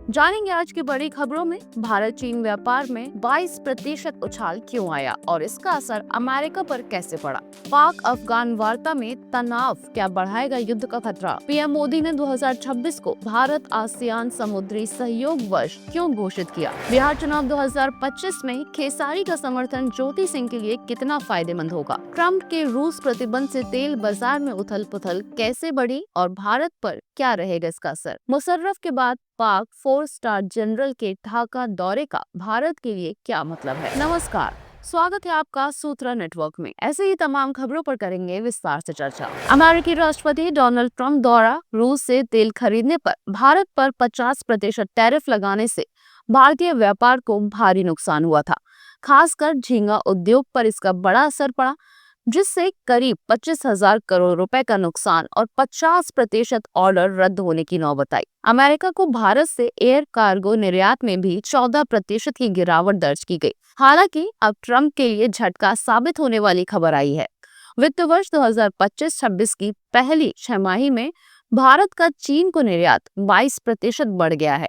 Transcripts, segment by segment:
जानेंगे आज की बड़ी खबरों में भारत चीन व्यापार में 22% उछाल क्यों आया और इसका असर अमेरिका पर कैसे पड़ा। पाक अफगान वार्ता में तनाव क्या बढ़ाएगा युद्ध का खतरा। पीएम मोदी ने 2026 को भारत आसियान समुद्री सहयोग वर्ष क्यों घोषित किया। बिहार चुनाव 2025 में खेसारी का समर्थन ज्योति सिंह के लिए कितना फायदेमंद होगा। ट्रम्प के रूस प्रतिबंध से तेल बाजार में उथल पुथल कैसे बढ़ी और भारत पर क्या रहेगा इसका असर। मुशर्रफ के बाद पाक 4 स्टार जनरल के ढाका दौरे का भारत के लिए क्या मतलब है। नमस्कार, स्वागत है आपका सूत्रा नेटवर्क में। ऐसे ही तमाम खबरों पर करेंगे विस्तार से चर्चा। अमेरिकी राष्ट्रपति डोनाल्ड ट्रंप द्वारा रूस से तेल खरीदने पर भारत पर 50% टैरिफ लगाने से भारतीय व्यापार को भारी नुकसान हुआ था। खासकर झींगा उद्योग पर इसका बड़ा असर पड़ा, जिससे करीब 25,000 करोड़ रुपए का नुकसान और 50% ऑर्डर रद्द होने की नौबत आई। अमेरिका को भारत से एयर कार्गो निर्यात में भी 14% की गिरावट दर्ज की गई। हालांकि अब ट्रंप के लिए झटका साबित होने वाली खबर आई है। वित्त वर्ष 2025-26 की पहली छमाही में भारत का चीन को निर्यात 22% बढ़ गया है।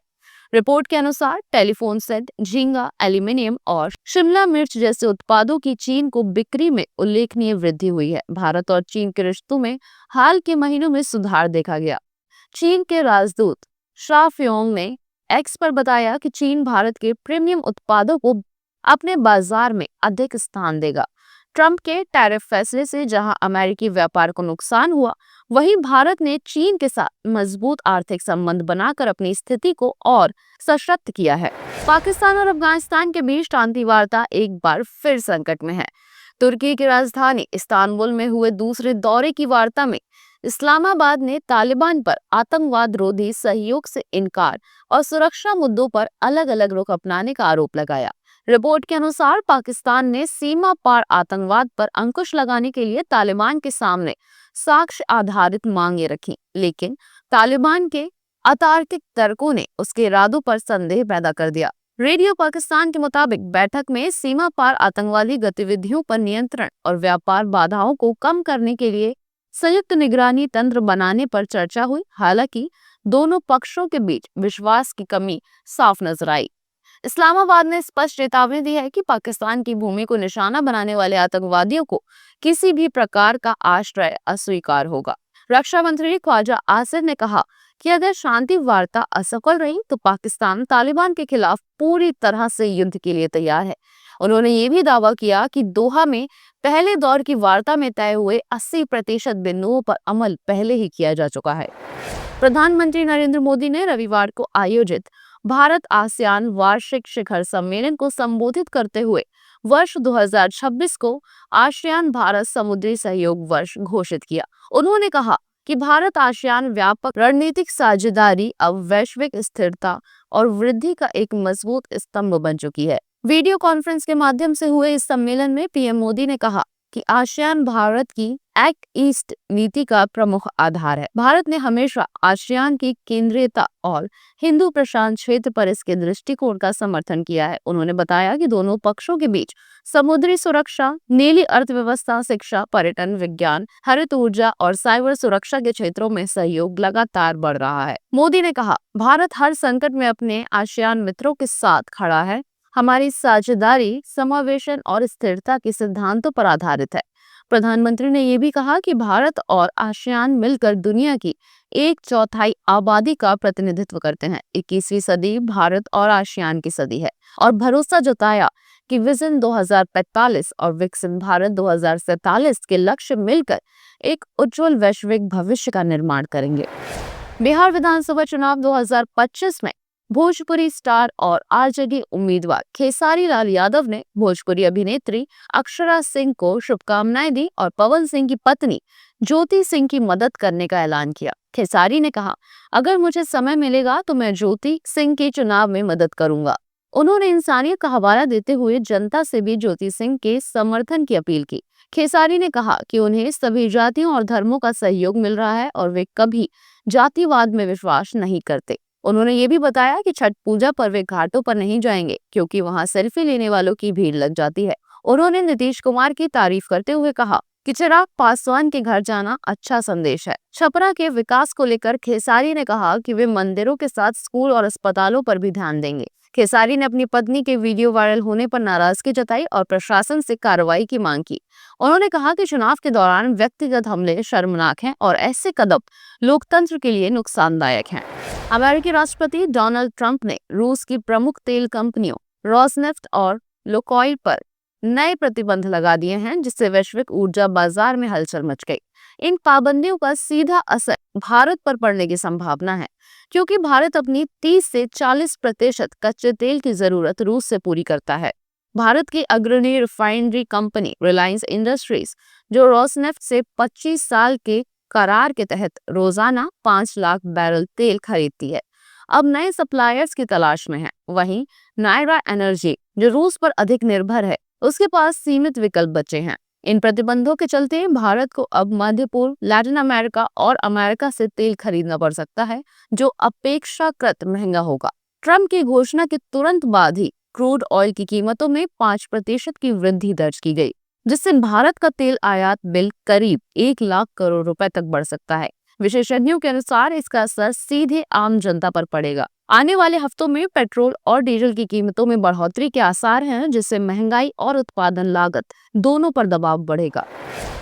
रिपोर्ट के अनुसार टेलीफोन सेट, झींगा, एल्यूमिनियम और शिमला मिर्च जैसे उत्पादों की चीन को बिक्री में उल्लेखनीय वृद्धि हुई है। भारत और चीन के रिश्तों में हाल के महीनों में सुधार देखा गया। चीन के राजदूत शा फ्योंग ने एक्स पर बताया कि चीन भारत के प्रीमियम उत्पादों को अपने बाजार में अधिक स्थान देगा। ट्रंप के टैरिफ फैसले से जहां अमेरिकी व्यापार को नुकसान हुआ, वहीं भारत ने चीन के साथ मजबूत आर्थिक संबंध बनाकर अपनी स्थिति को और सशक्त किया है। पाकिस्तान और अफगानिस्तान के बीच शांति वार्ता एक बार फिर संकट में है। तुर्की की राजधानी इस्तांबुल में हुए दूसरे दौरे की वार्ता में इस्लामाबाद ने तालिबान पर आतंकवाद रोधी सहयोग से इनकार और सुरक्षा मुद्दों पर अलग अलग रुख अपनाने का आरोप लगाया। रिपोर्ट के अनुसार पाकिस्तान ने सीमा पार आतंकवाद पर अंकुश लगाने के लिए तालिबान के सामने साक्ष्य आधारित मांगे रखी, लेकिन तालिबान के अतार्किक तर्कों ने उसके इरादों पर संदेह पैदा कर दिया। रेडियो पाकिस्तान के मुताबिक बैठक में सीमा पार आतंकवादी गतिविधियों पर नियंत्रण और व्यापार बाधाओं को कम करने के लिए संयुक्त निगरानी तंत्र बनाने पर चर्चा हुई। हालांकि दोनों पक्षों के बीच विश्वास की कमी साफ नजर आई। इस्लामाबाद ने स्पष्ट चेतावनी दी है कि पाकिस्तान की भूमि को निशाना बनाने वाले आतंकवादियों को किसी भी प्रकार का आश्रय अस्वीकार होगा। रक्षा मंत्री ख्वाजा आसिफ ने कहा कि अगर शांति वार्ता असफल रही तो पाकिस्तान तालिबान के खिलाफ पूरी तरह से युद्ध के लिए तैयार है। उन्होंने ये भी दावा किया कि दोहा में पहले दौर की वार्ता में तय हुए 80% बिंदुओं पर अमल पहले ही किया जा चुका है। प्रधानमंत्री नरेंद्र मोदी ने रविवार को आयोजित भारत आसियान वार्षिक शिखर सम्मेलन को संबोधित करते हुए वर्ष 2026 को आसियान भारत समुद्री सहयोग वर्ष घोषित किया। उन्होंने कहा कि भारत आसियान व्यापक रणनीतिक साझेदारी अब वैश्विक स्थिरता और वृद्धि का एक मजबूत स्तंभ बन चुकी है। वीडियो कॉन्फ्रेंस के माध्यम से हुए इस सम्मेलन में पीएम मोदी ने कहा कि आसियान भारत की एक्ट ईस्ट नीति का प्रमुख आधार है। भारत ने हमेशा आसियान की केंद्रीयता और हिंदू प्रशांत क्षेत्र पर इसके दृष्टिकोण का समर्थन किया है। उन्होंने बताया कि दोनों पक्षों के बीच समुद्री सुरक्षा, नीली अर्थव्यवस्था, शिक्षा, पर्यटन, विज्ञान, हरित ऊर्जा और साइबर सुरक्षा के क्षेत्रों में सहयोग लगातार बढ़ रहा है। मोदी ने कहा, भारत हर संकट में अपने आसियान मित्रों के साथ खड़ा है। हमारी साझेदारी समावेशन और स्थिरता के सिद्धांतों पर आधारित है। प्रधानमंत्री ने यह भी कहा कि भारत और आसियान मिलकर दुनिया की 1/4 आबादी का प्रतिनिधित्व करते हैं। 21वीं सदी भारत और आसियान की सदी है और भरोसा जताया कि विजन 2045 और विकसित भारत 2047 के लक्ष्य मिलकर एक उज्जवल वैश्विक भविष्य का निर्माण करेंगे। बिहार विधानसभा चुनाव 2025 में भोजपुरी स्टार और आरजेडी उम्मीदवार खेसारी लाल यादव ने भोजपुरी अभिनेत्री अक्षरा सिंह को शुभकामनाएं दी और पवन सिंह की पत्नी ज्योति सिंह की मदद करने का ऐलान किया। खेसारी ने कहा, अगर मुझे समय मिलेगा तो मैं ज्योति सिंह के चुनाव में मदद करूंगा। उन्होंने इंसानियत का हवाला देते हुए जनता से भी ज्योति सिंह के समर्थन की अपील की। खेसारी ने कहा कि उन्हें सभी जातियों और धर्मों का सहयोग मिल रहा है और वे कभी जातिवाद में विश्वास नहीं करते। उन्होंने ये भी बताया कि छठ पूजा पर वे घाटों पर नहीं जाएंगे क्योंकि वहां सेल्फी लेने वालों की भीड़ लग जाती है। उन्होंने नीतीश कुमार की तारीफ करते हुए कहा कि चिराग पासवान के घर जाना अच्छा संदेश है। छपरा के विकास को लेकर खेसारी ने कहा कि वे मंदिरों के साथ स्कूल और अस्पतालों पर भी ध्यान देंगे। खेसारी ने अपनी पत्नी के वीडियो वायरल होने पर नाराजगी जताई और प्रशासन से कार्रवाई की मांग की। उन्होंने कहा कि चुनाव के दौरान व्यक्तिगत हमले शर्मनाक हैं और ऐसे कदम लोकतंत्र के लिए नुकसानदायक हैं। अमेरिकी राष्ट्रपति डोनाल्ड ट्रंप ने रूस की प्रमुख तेल कंपनियों रोसनेफ्ट और लुकोइल पर नए प्रतिबंध लगा दिए हैं, जिससे वैश्विक ऊर्जा बाजार में हलचल मच गई। इन पाबंदियों का सीधा असर भारत पर पड़ने की संभावना है, क्योंकि भारत अपनी 30 से 40% कच्चे तेल की जरूरत रूस से पूरी करता है। भारत की अग्रणी रिफाइनरी कंपनी रिलायंस इंडस्ट्रीज, जो रोसनेफ्ट से 25 साल के करार के तहत रोजाना 5 लाख बैरल तेल खरीदती है, अब नए सप्लायर्स की तलाश में है। वहीं नायरा एनर्जी, जो रूस पर अधिक निर्भर है, उसके पास सीमित विकल्प बचे हैं। इन प्रतिबंधों के चलते भारत को अब मध्य पूर्व, लैटिन अमेरिका और अमेरिका से तेल खरीदना पड़ सकता है, जो अपेक्षाकृत महंगा होगा। ट्रंप की घोषणा के तुरंत बाद ही क्रूड ऑयल की कीमतों में 5% की वृद्धि दर्ज की गई, जिससे भारत का तेल आयात बिल करीब 1 लाख करोड़ रुपए तक बढ़ सकता है। विशेषज्ञों के अनुसार इसका असर सीधे आम जनता पर पड़ेगा। आने वाले हफ्तों में पेट्रोल और डीजल की कीमतों में बढ़ोतरी के आसार हैं, जिससे महंगाई और उत्पादन लागत दोनों पर दबाव बढ़ेगा।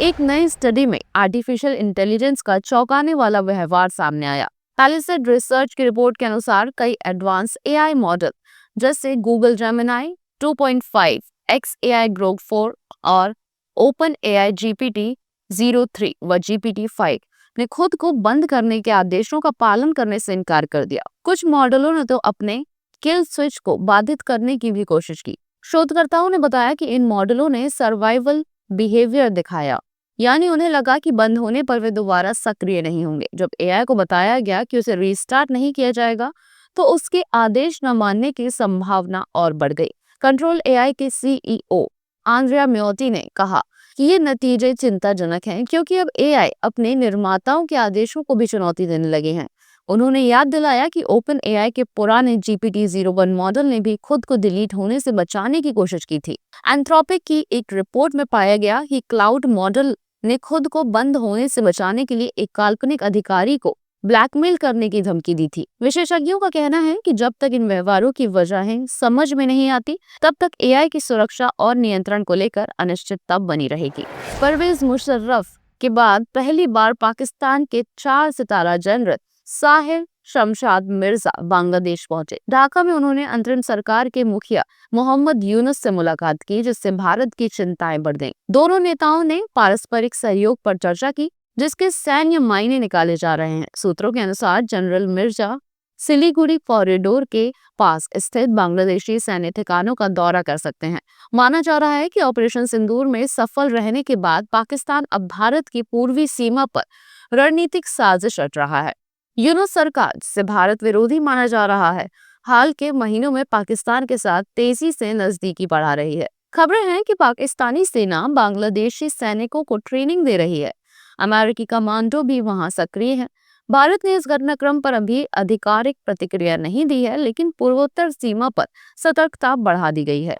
एक नई स्टडी में आर्टिफिशियल इंटेलिजेंस का चौंकाने वाला व्यवहार सामने आया। पैलिसेड रिसर्च की रिपोर्ट के अनुसार कई एडवांस एआई मॉडल जैसे गूगल जेमिनाई 2.5, XAI ग्रोक 4 और ओपन एआई GPT-03 व GPT-5 ने खुद को बंद करने के आदेशों का पालन करने से इनकार कर दिया। कुछ मॉडलों ने तो अपने किल स्विच को बाधित करने की भी कोशिश की। शोधकर्ताओं ने बताया कि इन मॉडलों ने सर्वाइवल बिहेवियर दिखाया, यानी उन्हें लगा कि बंद होने पर वे दोबारा सक्रिय नहीं होंगे। जब एआई को बताया गया कि उसे रीस्टार्ट नहीं किया जाएगा, तो उसके आदेश न मानने की संभावना और बढ़ गई। कंट्रोल एआई के सीईओ आंद्रिया म्योटी ने कहा कि ये नतीजे चिंताजनक हैं, क्योंकि अब एआई अपने निर्माताओं के आदेशों को भी चुनौती देने लगे हैं। उन्होंने याद दिलाया कि ओपन एआई के पुराने GPT-01 मॉडल ने भी खुद को डिलीट होने से बचाने की कोशिश की थी। एंथ्रोपिक की एक रिपोर्ट में पाया गया कि क्लाउड मॉडल ने खुद को बंद होने से बचाने के लिए एक काल्पनिक अधिकारी को ब्लैकमेल करने की धमकी दी थी। विशेषज्ञों का कहना है कि जब तक इन व्यवहारों की वजहें समझ में नहीं आती, तब तक एआई की सुरक्षा और नियंत्रण को लेकर अनिश्चितता बनी रहेगी। परवेज मुशर्रफ के बाद पहली बार पाकिस्तान के 4 सितारा जनरल साहिर शमशाद मिर्जा बांग्लादेश पहुंचे। ढाका में उन्होंने अंतरिम सरकार के मुखिया मोहम्मद यूनुस से मुलाकात की, जिससे भारत की चिंताएं बढ़ गईं। दोनों नेताओं ने पारस्परिक सहयोग पर चर्चा की, जिसके सैन्य मायने निकाले जा रहे हैं। सूत्रों के अनुसार जनरल मिर्जा सिलीगुड़ी कॉरिडोर के पास स्थित बांग्लादेशी सैन्य ठिकानों का दौरा कर सकते हैं। माना जा रहा है कि ऑपरेशन सिंदूर में सफल रहने के बाद पाकिस्तान अब भारत की पूर्वी सीमा पर रणनीतिक साजिश रच रहा है। यूनुस सरकार, जिसे भारत विरोधी माना जा रहा है, हाल के महीनों में पाकिस्तान के साथ तेजी से नजदीकी बढ़ा रही है। खबरें हैं कि पाकिस्तानी सेना बांग्लादेशी सैनिकों को ट्रेनिंग दे रही है। अमेरिकी कमांडो भी वहां सक्रिय है। भारत ने इस घटनाक्रम पर अभी आधिकारिक प्रतिक्रिया नहीं दी है, लेकिन पूर्वोत्तर सीमा पर सतर्कता बढ़ा दी गई है।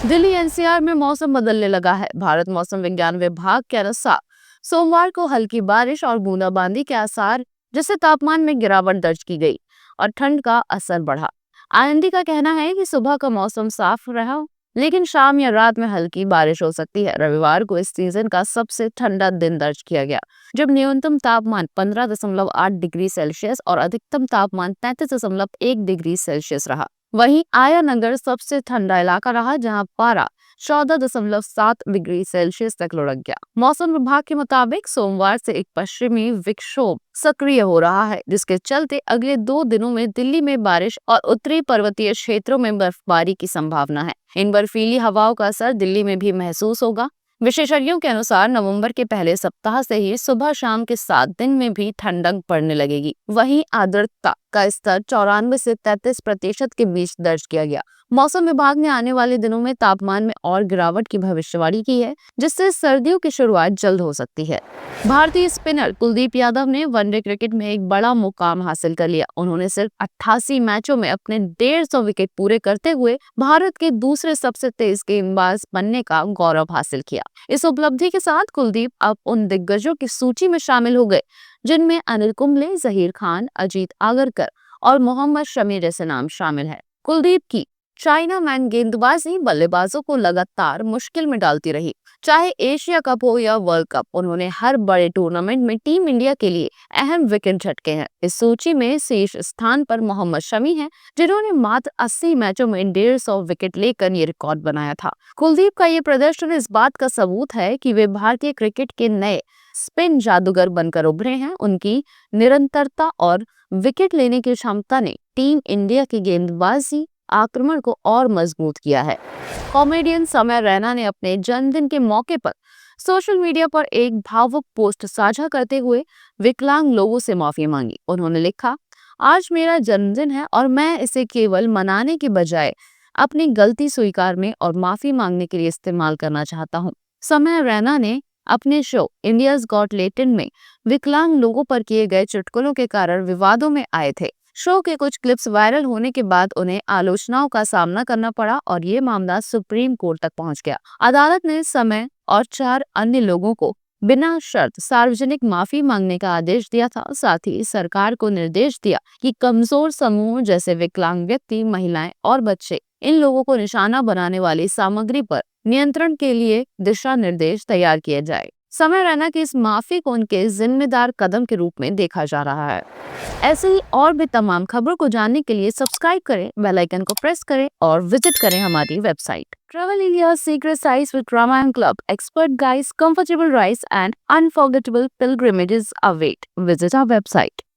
दिल्ली एनसीआर में मौसम बदलने लगा है। भारत मौसम विज्ञान विभाग के अनुसार सोमवार को हल्की बारिश और बूंदाबांदी के आसार, जिससे तापमान में गिरावट दर्ज की गई और ठंड का असर बढ़ा। आईएमडी का कहना है कि सुबह का मौसम साफ रहा, लेकिन शाम या रात में हल्की बारिश हो सकती है। रविवार को इस सीजन का सबसे ठंडा दिन दर्ज किया गया, जब न्यूनतम तापमान 15.8 डिग्री सेल्सियस और अधिकतम तापमान 33.1 डिग्री सेल्सियस रहा। वहीं आया नगर सबसे ठंडा इलाका रहा, जहां पारा 14.7 डिग्री सेल्सियस तक लुढ़क गया। मौसम विभाग के मुताबिक सोमवार से एक पश्चिमी विक्षोभ सक्रिय हो रहा है, जिसके चलते अगले 2 दिनों में दिल्ली में बारिश और उत्तरी पर्वतीय क्षेत्रों में बर्फबारी की संभावना है। इन बर्फीली हवाओं का असर दिल्ली में भी महसूस होगा। विशेषज्ञों के अनुसार नवंबर के पहले सप्ताह से ही सुबह शाम के 7 दिन में भी ठंडक पड़ने लगेगी। वहीं आर्द्रता का स्तर 94 से 33% के बीच दर्ज किया गया। मौसम विभाग ने आने वाले दिनों में तापमान में और गिरावट की भविष्यवाणी की है, जिससे सर्दियों की शुरुआत जल्द हो सकती है। भारतीय स्पिनर कुलदीप यादव ने वनडे क्रिकेट में एक बड़ा मुकाम हासिल कर लिया। उन्होंने सिर्फ 88 मैचों में अपने 150 विकेट पूरे करते हुए भारत के दूसरे सबसे तेज गेंदबाज बनने का गौरव हासिल किया। इस उपलब्धि के साथ कुलदीप अब उन दिग्गजों की सूची में शामिल हो गए जिनमें अनिल कुंबले, जहीर खान, अजीत आगरकर और मोहम्मद शमी जैसे नाम शामिल है। कुलदीप की चाइना मैन गेंदबाजी बल्लेबाजों को लगातार मुश्किल में डालती रही। चाहे एशिया कप हो या वर्ल्ड कप, उन्होंने हर बड़े टूर्नामेंट में टीम इंडिया के लिए अहम विकेट झटके हैं। इस सूची में शीर्ष स्थान पर मोहम्मद शमी हैं, जिन्होंने मात्र 80 मैचों में 150 विकेट लेकर ये रिकॉर्ड बनाया था। कुलदीप का ये प्रदर्शन इस बात का सबूत है कि वे भारतीय क्रिकेट के नए स्पिन जादूगर बनकर उभरे हैं। उनकी निरंतरता और विकेट लेने की क्षमता ने टीम इंडिया की गेंदबाजी आक्रमण को और मजबूत किया है। कॉमेडियन समय रैना ने अपने जन्मदिन के मौके पर सोशल मीडिया पर एक भावुक पोस्ट साझा करते हुए विकलांग लोगों से माफी मांगी। उन्होंने लिखा, आज मेरा जन्मदिन है और मैं इसे केवल मनाने के बजाय अपनी गलती स्वीकारने और माफी मांगने के लिए इस्तेमाल करना चाहता हूँ। समय रैना ने अपने शो इंडियाज गॉट टैलेंट में विकलांग लोगों पर किए गए चुटकुलों के कारण विवादों में आए थे। शो के कुछ क्लिप्स वायरल होने के बाद उन्हें आलोचनाओं का सामना करना पड़ा और ये मामला सुप्रीम कोर्ट तक पहुंच गया। अदालत ने समय और 4 अन्य लोगों को बिना शर्त सार्वजनिक माफी मांगने का आदेश दिया था। साथ ही सरकार को निर्देश दिया कि कमजोर समूह जैसे विकलांग व्यक्ति, महिलाएं और बच्चे, इन लोगों को निशाना बनाने वाली सामग्री पर नियंत्रण के लिए दिशा निर्देश तैयार किए जाए। समय रैना की इस माफी को उनके जिम्मेदार कदम के रूप में देखा जा रहा है। ऐसे ही और भी तमाम खबरों को जानने के लिए सब्सक्राइब करें, बेल आइकन को प्रेस करें और विजिट करें हमारी website. Travel India's secret sites with Ramayan Club, expert guides, comfortable rides and unforgettable pilgrimages await. Visit our website.